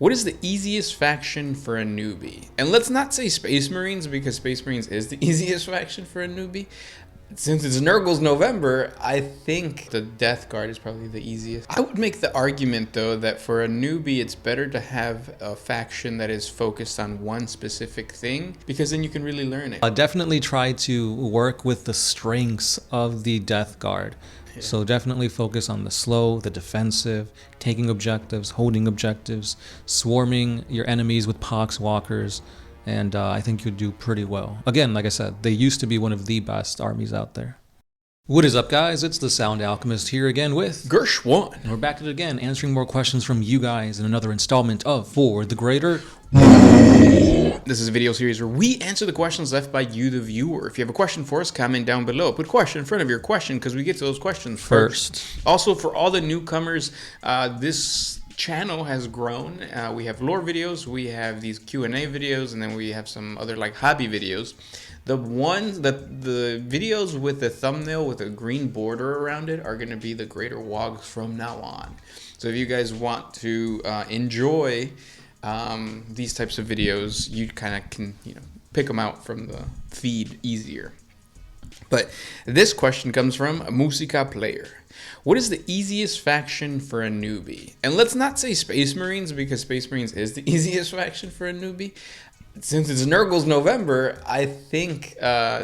What is the easiest faction for a newbie? And let's not say Space Marines, because Space Marines is the easiest faction for a newbie. Since it's Nurgle's November, I think the Death Guard is probably the easiest. I would make the argument, though, that for a newbie, it's better to have a faction that is focused on one specific thing, because then you can really learn it. Definitely try to work with the strengths of the Death Guard. Yeah. So definitely focus on the slow, the defensive, taking objectives, holding objectives, swarming your enemies with poxwalkers. And I think you'll do pretty well. Again, like I said, they used to be one of the best armies out there. What is up, guys? It's the Sound Alchemist here again with Gershwan. And we're back at it again, answering more questions from you guys in another installment of For the Greater. This is a video series where we answer the questions left by you, the viewer. If you have a question for us, comment down below. Put question in front of your question because we get to those questions first. Also, for all the newcomers, this channel has grown. We have lore videos, we have these Q&A videos, and then we have some other like hobby videos. The videos with the thumbnail with a green border around it are going to be the Greater Wogs from now on. So if you guys want to enjoy these types of videos, you kind of can pick them out from the feed easier. But this question comes from a Musica Player. What is the easiest faction for a newbie? And let's not say Space Marines, because Space Marines is the easiest faction for a newbie. Since it's Nurgle's November, I think not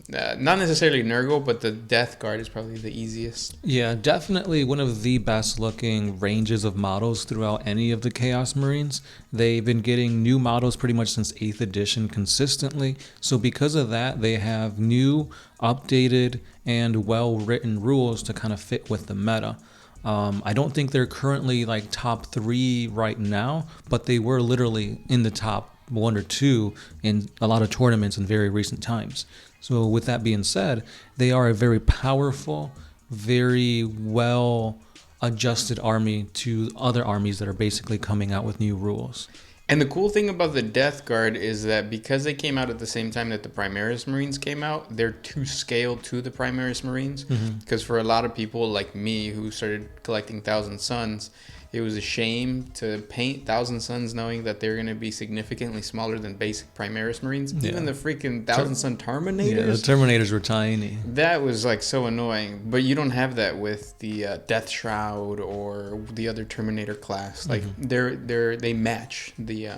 necessarily Nurgle, but the Death Guard is probably the easiest. Yeah, definitely one of the best looking ranges of models throughout any of the Chaos Marines. They've been getting new models pretty much since 8th edition consistently. So because of that, they have new, updated, and well-written rules to kind of fit with the meta. I don't think they're currently like top 3 right now, but they were literally in the top 1 or 2 in a lot of tournaments in very recent times. So with that being said, they are a very powerful, very well adjusted army to other armies that are basically coming out with new rules. And the cool thing about the Death Guard is that because they came out at the same time that the Primaris Marines came out, they're to scale to the Primaris Marines. Because for a lot of people like me who started collecting Thousand Suns, it was a shame to paint Thousand Suns knowing that they're going to be significantly smaller than basic Primaris Marines. Yeah. Even the freaking Thousand Sun Terminators. Yeah, the Terminators were tiny. That was like so annoying. But you don't have that with the Death Shroud or the other Terminator class. Like they match the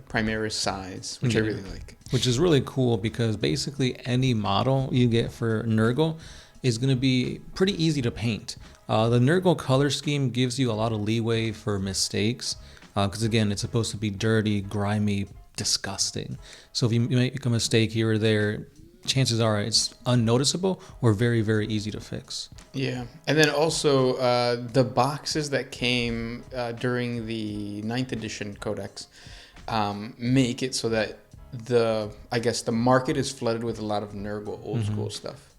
Primaris size, which I really like. Which is really cool because basically any model you get for Nurgle is going to be pretty easy to paint. The Nurgle color scheme gives you a lot of leeway for mistakes because, again, it's supposed to be dirty, grimy, disgusting. So if you make a mistake here or there, chances are it's unnoticeable or very, very easy to fix. Yeah. And then also the boxes that came during the 9th edition codex make it so that the market is flooded with a lot of Nurgle old school stuff.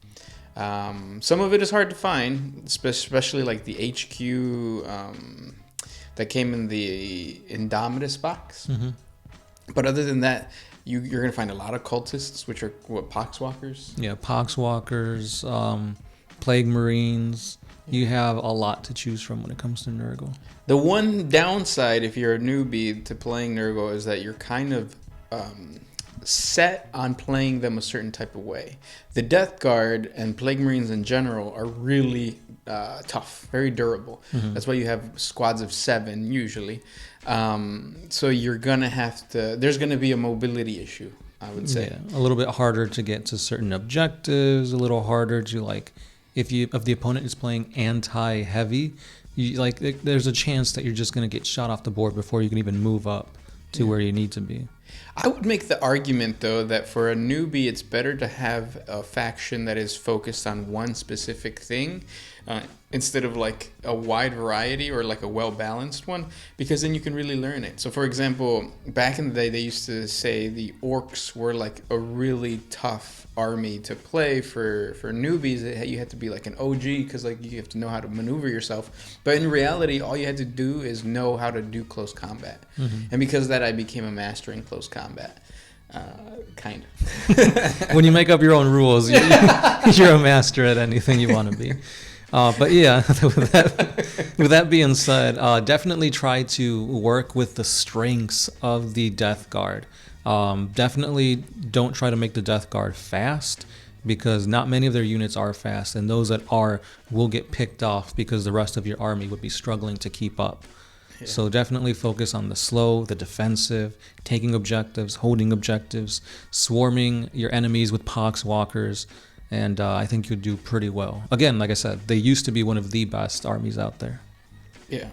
Some of it is hard to find, especially like the HQ that came in the Indomitus box. But other than that, you're going to find a lot of cultists, which are Poxwalkers? Yeah, Poxwalkers, Plague Marines. You have a lot to choose from when it comes to Nurgle. The one downside, if you're a newbie to playing Nurgle, is that you're kind of set on playing them a certain type of way. The Death Guard and Plague Marines in general are really tough, very durable. That's why you have squads of 7 usually. So you're gonna have to. There's gonna be a mobility issue, I would say. Yeah, a little bit harder to get to certain objectives. A little harder to if the opponent is playing anti-heavy, there's a chance that you're just gonna get shot off the board before you can even move up to where you need to be. I would make the argument, though, that for a newbie, it's better to have a faction that is focused on one specific thing instead of like a wide variety or like a well-balanced one, because then you can really learn it. So, for example, back in the day, they used to say the orcs were like a really tough army to play for newbies. You had to be like an OG because like you have to know how to maneuver yourself. But in reality, all you had to do is know how to do close combat. And because of that, I became a master in close combat. Kind of. When you make up your own rules, you're a master at anything you want to be. But yeah, with that being said, definitely try to work with the strengths of the Death Guard. Definitely don't try to make the Death Guard fast, because not many of their units are fast, and those that are will get picked off because the rest of your army would be struggling to keep up. Yeah. So definitely focus on the slow, the defensive, taking objectives, holding objectives, swarming your enemies with pox walkers, and I think you'll do pretty well. Again, like I said, they used to be one of the best armies out there. Yeah.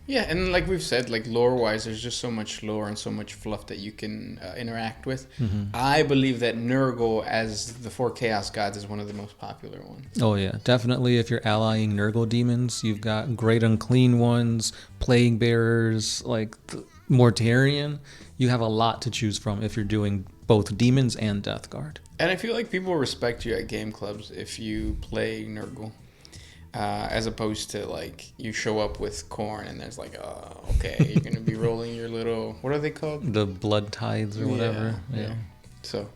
Yeah, and like we've said, like lore-wise, there's just so much lore and so much fluff that you can interact with. Mm-hmm. I believe that Nurgle, as the 4 Chaos Gods, is one of the most popular ones. Oh yeah, definitely. If you're allying Nurgle demons, you've got Great Unclean Ones, Plague Bearers, like Mortarion. You have a lot to choose from if you're doing both demons and Death Guard. And I feel like people respect you at game clubs if you play Nurgle. As opposed to like you show up with Khorne and there's like, oh, okay, you're gonna be rolling your little, what are they called? The blood tides or whatever. Yeah. So,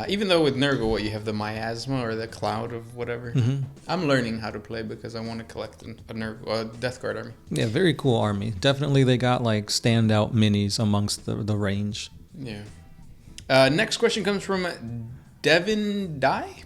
even though with Nurgle, what you have the miasma or the cloud of whatever. Mm-hmm. I'm learning how to play because I want to collect a Death Guard army. Yeah, very cool army. Definitely, they got like standout minis amongst the range. Yeah. Next question comes from Devin Dye.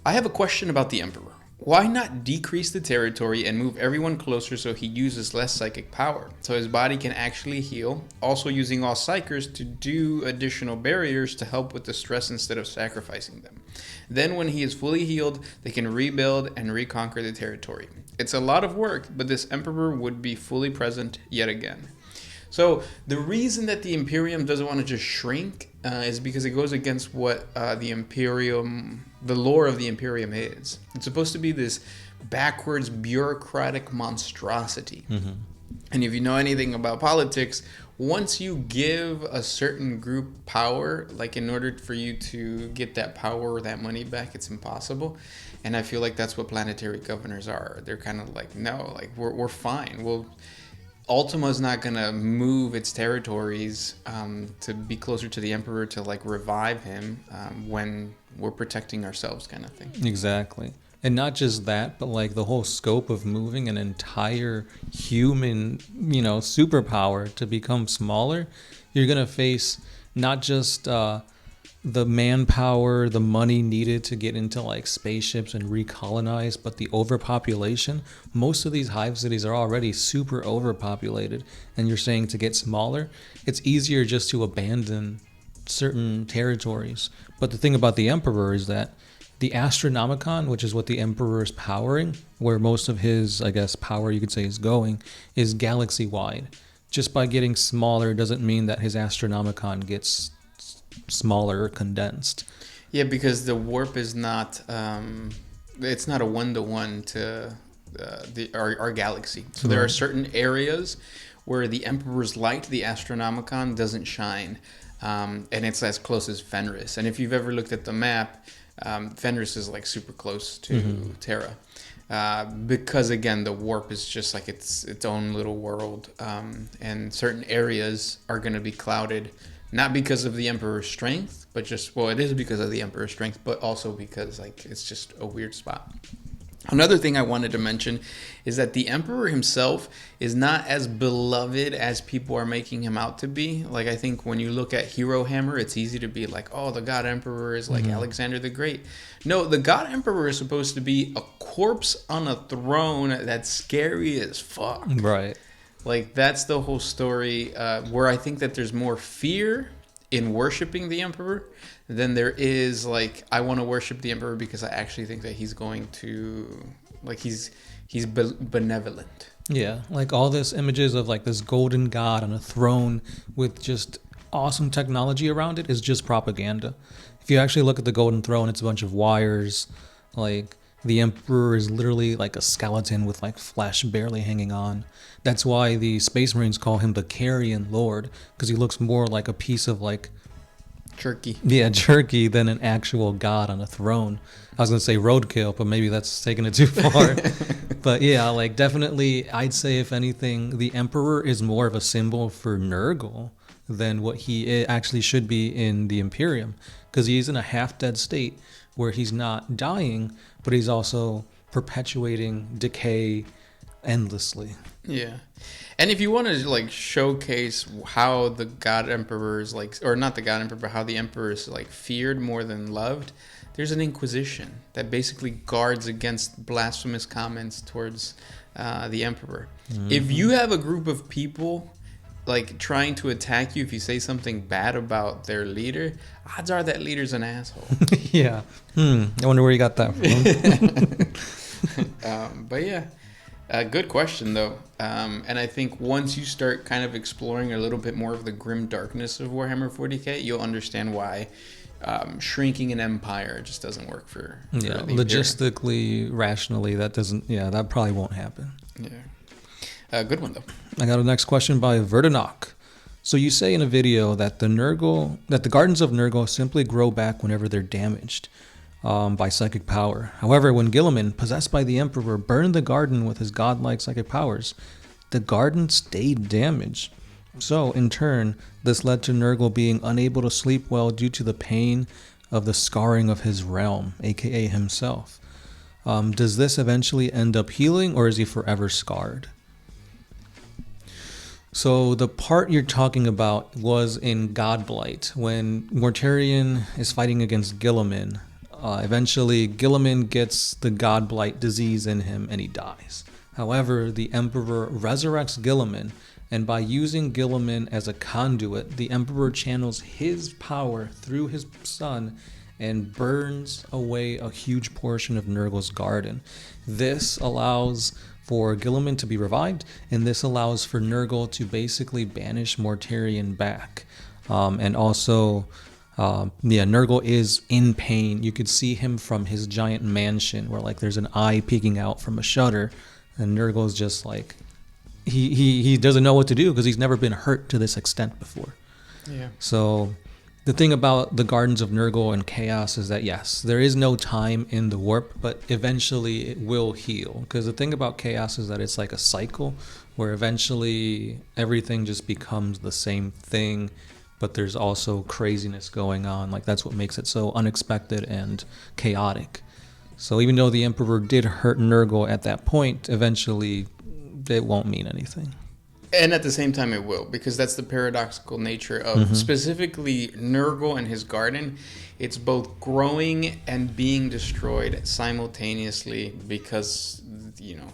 I have a question about the Emperor. Why not decrease the territory and move everyone closer so he uses less psychic power, so his body can actually heal, also using all psychers to do additional barriers to help with the stress instead of sacrificing them. Then when he is fully healed, they can rebuild and reconquer the territory. It's a lot of work, but this Emperor would be fully present yet again. So the reason that the Imperium doesn't want to just shrink is because it goes against what the lore of the Imperium is. It's supposed to be this backwards bureaucratic monstrosity. Mm-hmm. And if you know anything about politics, once you give a certain group power, like in order for you to get that power or that money back, it's impossible. And I feel like that's what planetary governors are. They're kind of like, no, like we're fine. Ultima's not going to move its territories to be closer to the Emperor to like revive him when we're protecting ourselves, kind of thing. Exactly. And not just that, but like the whole scope of moving an entire human, superpower to become smaller, you're going to face not just the manpower, the money needed to get into like spaceships and recolonize, but the overpopulation. Most of these hive cities are already super overpopulated, and you're saying to get smaller, it's easier just to abandon certain territories. But the thing about the Emperor is that the Astronomicon, which is what the Emperor is powering, where most of his, I guess, power you could say is going, is galaxy-wide. Just by getting smaller doesn't mean that his Astronomicon gets smaller or condensed. Yeah, because the warp is not it's not a one-to-one to our galaxy. So there are certain areas where the Emperor's light, the Astronomicon, doesn't shine, and it's as close as Fenris. And if you've ever looked at the map, Fenris is like super close to Terra, because again the warp is just like its own little world, and certain areas are going to be clouded. Not because of the Emperor's strength, but just, well, it is because of the Emperor's strength, but also because, like, it's just a weird spot. Another thing I wanted to mention is that the Emperor himself is not as beloved as people are making him out to be. Like, I think when you look at Hero Hammer, it's easy to be like, oh, the God Emperor is like Alexander the Great. No, the God Emperor is supposed to be a corpse on a throne that's scary as fuck. Right. Like, that's the whole story, where I think that there's more fear in worshiping the Emperor than there is, like, I want to worship the Emperor because I actually think that he's going to, like, he's benevolent. Yeah, like all this images of, like, this golden god on a throne with just awesome technology around it is just propaganda. If you actually look at the golden throne, it's a bunch of wires, like... The Emperor is literally like a skeleton with like flesh barely hanging on. That's why the Space Marines call him the Carrion Lord, because he looks more like a piece of like... jerky. Yeah, jerky than an actual god on a throne. I was going to say roadkill, but maybe that's taking it too far. But yeah, like definitely I'd say if anything, the Emperor is more of a symbol for Nurgle than what he actually should be in the Imperium, because he's in a half-dead state where he's not dying, but he's also perpetuating decay endlessly. Yeah. And if you want to like showcase how the God Emperors like, or not the God Emperor, but how the Emperors like feared more than loved, there's an Inquisition that basically guards against blasphemous comments towards the Emperor. Mm-hmm. If you have a group of people like trying to attack you if you say something bad about their leader, odds are that leader's an asshole. Yeah. I wonder where you got that from. But yeah. Good question, though. And I think once you start kind of exploring a little bit more of the grim darkness of Warhammer 40K, you'll understand why shrinking an empire just doesn't work for logistically, rationally, that probably won't happen. Yeah. Good one, though. I got a next question by Verdanock. So you say in a video that the gardens of Nurgle simply grow back whenever they're damaged by psychic power. However, when Guilliman, possessed by the Emperor, burned the garden with his godlike psychic powers, the garden stayed damaged. So, in turn, this led to Nurgle being unable to sleep well due to the pain of the scarring of his realm, aka himself. Does this eventually end up healing, or is he forever scarred? So the part you're talking about was in Godblight, when Mortarion is fighting against Guilliman. Eventually, Guilliman gets the Godblight disease in him and he dies. However, the Emperor resurrects Guilliman, and by using Guilliman as a conduit, the Emperor channels his power through his son and burns away a huge portion of Nurgle's garden. This allows for Guilliman to be revived, and this allows for Nurgle to basically banish Mortarion back. And also, Nurgle is in pain. You could see him from his giant mansion where like there's an eye peeking out from a shutter, and Nurgle's just like, he doesn't know what to do because he's never been hurt to this extent before. Yeah. So the thing about the Gardens of Nurgle and Chaos is that, yes, there is no time in the warp, but eventually it will heal. Because the thing about Chaos is that it's like a cycle where eventually everything just becomes the same thing, but there's also craziness going on. Like, that's what makes it so unexpected and chaotic. So even though the Emperor did hurt Nurgle at that point, eventually it won't mean anything. And at the same time it will, because that's the paradoxical nature of specifically Nurgle and his garden. It's both growing and being destroyed simultaneously because,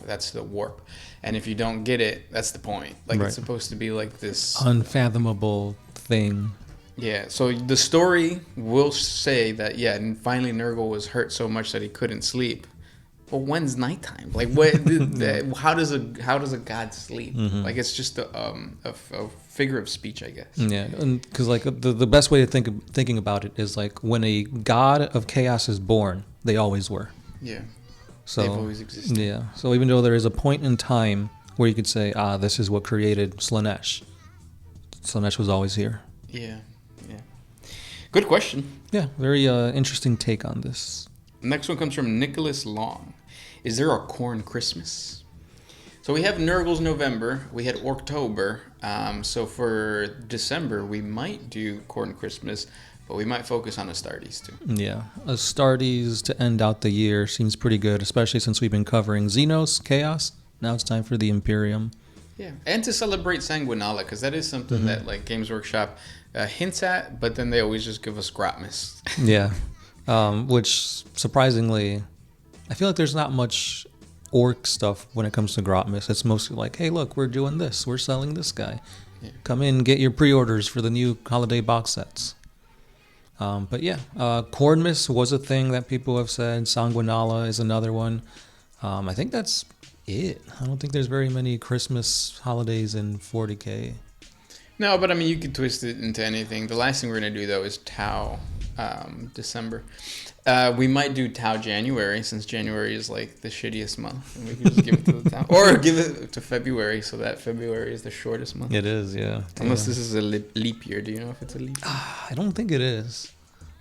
that's the warp. And if you don't get it, that's the point. Like, right. It's supposed to be like this unfathomable thing. Yeah, so the story will say that, and finally Nurgle was hurt so much that he couldn't sleep. Well, when's nighttime? Like, what? How does a god sleep? Like, it's just a figure of speech, I guess. Yeah, because like the best way to thinking about it is like when a god of chaos is born, they always were. Yeah, so they've always existed. Yeah, so even though there is a point in time where you could say, this is what created Slaanesh. Slaanesh was always here. Yeah. Good question. Yeah, very interesting take on this. Next one comes from Nicholas Long. Is there a corn Christmas? So we have Nurgle's November. We had October. So for December, we might do corn Christmas, but we might focus on Astartes too. Yeah, Astartes to end out the year seems pretty good, especially since we've been covering Xenos, Chaos. Now it's time for the Imperium. Yeah, and to celebrate Sanguinala, because that is something that like Games Workshop hints at, but then they always just give us Grotmas. Yeah. Which, surprisingly, I feel like there's not much orc stuff when it comes to Grotmas. It's mostly like, hey, look, we're doing this. We're selling this guy. Yeah. Come in, get your pre-orders for the new holiday box sets. But yeah, Cornmas was a thing that people have said. Sanguinala is another one. I think that's it. I don't think there's very many Christmas holidays in 40K. No, but I mean, you could twist it into anything. The last thing we're going to do, though, is Tau. December. We might do Tau January, since January is like the shittiest month, and we can just give it to the Tau, or give it to February, so that February is the shortest month. It is, yeah. Unless this is a leap year. Do you know if it's a leap year? I don't think it is,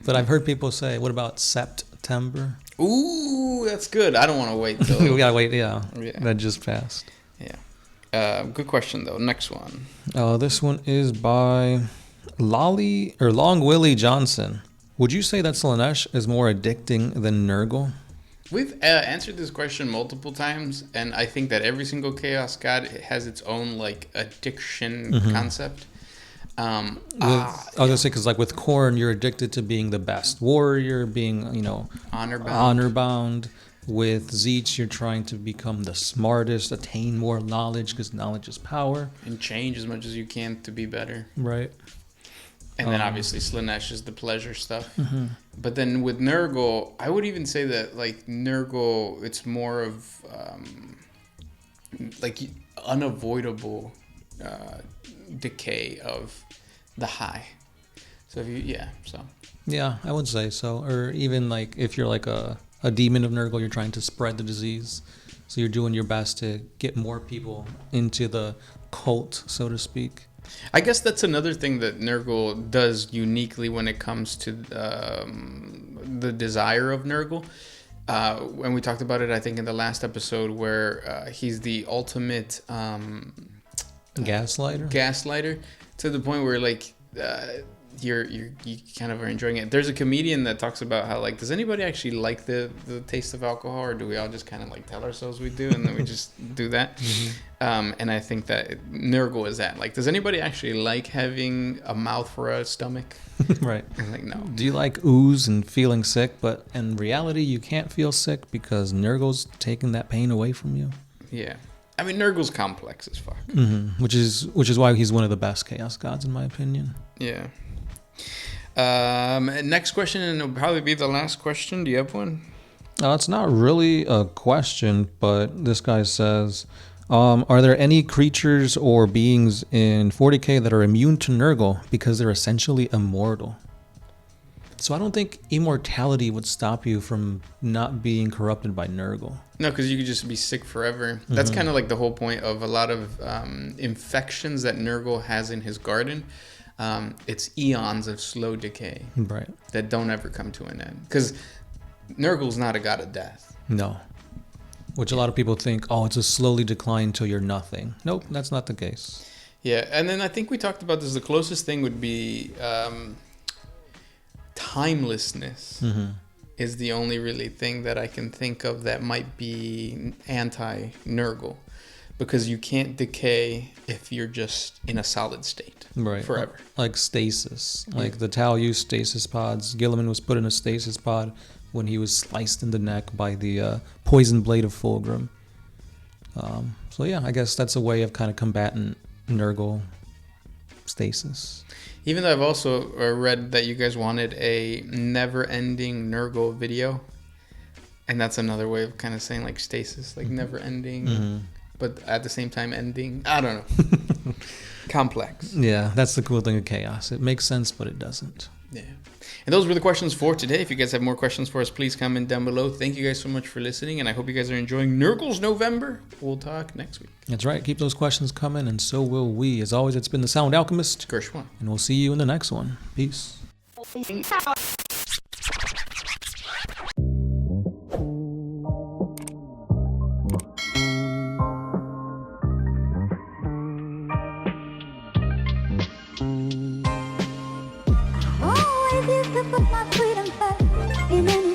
but I've heard people say, "What about September?" Ooh, that's good. I don't want to wait till we gotta wait. Yeah, that just passed. Yeah. Good question though. Next one. This one is by Long Willie Johnson. Would you say that Slaanesh is more addicting than Nurgle? We've answered this question multiple times, and I think that every single Chaos God has its own like addiction concept. I was gonna say, because like with Khorne, you're addicted to being the best warrior, being, you know, honor bound. With Tzeentch, you're trying to become the smartest, attain more knowledge, because knowledge is power, and change as much as you can to be better. Right. And then obviously Slaanesh is the pleasure stuff. But then with Nurgle, I would even say that like Nurgle, it's more of like unavoidable decay of the high. So if you, Yeah, I would say so. Or even like if you're like a demon of Nurgle, you're trying to spread the disease. So you're doing your best to get more people into the cult, so to speak. I guess that's another thing that Nurgle does uniquely when it comes to the desire of Nurgle. And we talked about it, I think, in the last episode, where he's the ultimate gaslighter, to the point where like you kind of are enjoying it. There's a comedian that talks about how like, does anybody actually like the taste of alcohol, or do we all just kind of like tell ourselves we do and then we just do that? And I think that Nurgle is that. Like, does anybody actually like having a mouth for a stomach? Right. I'm like, no. Do you like ooze and feeling sick, but in reality you can't feel sick because Nurgle's taking that pain away from you? Yeah. I mean, Nurgle's complex as fuck. Which is why he's one of the best Chaos Gods, in my opinion. Yeah. Next question, and it'll probably be the last question. Do you have one? It's not really a question, but this guy says, are there any creatures or beings in 40K that are immune to Nurgle because they're essentially immortal? So I don't think immortality would stop you from not being corrupted by Nurgle. No, because you could just be sick forever. That's kind of like the whole point of a lot of infections that Nurgle has in his garden. It's eons of slow decay, right, that don't ever come to an end. Because Nurgle's not a god of death. No. Which a lot of people think, oh, it's a slowly decline until you're nothing. Nope, that's not the case. Yeah, and then I think we talked about this. The closest thing would be timelessness. Is the only really thing that I can think of that might be anti-Nurgle. Because you can't decay if you're just in a solid state, right, forever. Like stasis. Like the Tau used stasis pods. Gilliman was put in a stasis pod when he was sliced in the neck by the poison blade of Fulgrim. So yeah, I guess that's a way of kind of combating Nurgle stasis. Even though I've also read that you guys wanted a never-ending Nurgle video. And that's another way of kind of saying like stasis, like never-ending. But at the same time ending. I don't know. Complex. Yeah, that's the cool thing of chaos. It makes sense, but it doesn't. Yeah. And those were the questions for today. If you guys have more questions for us, please comment down below. Thank you guys so much for listening, and I hope you guys are enjoying Nurgle's November. We'll talk next week. That's right. Keep those questions coming, and so will we. As always, it's been the Sound Alchemist. Gershwin. And we'll see you in the next one. Peace. Always used to put my freedom first in any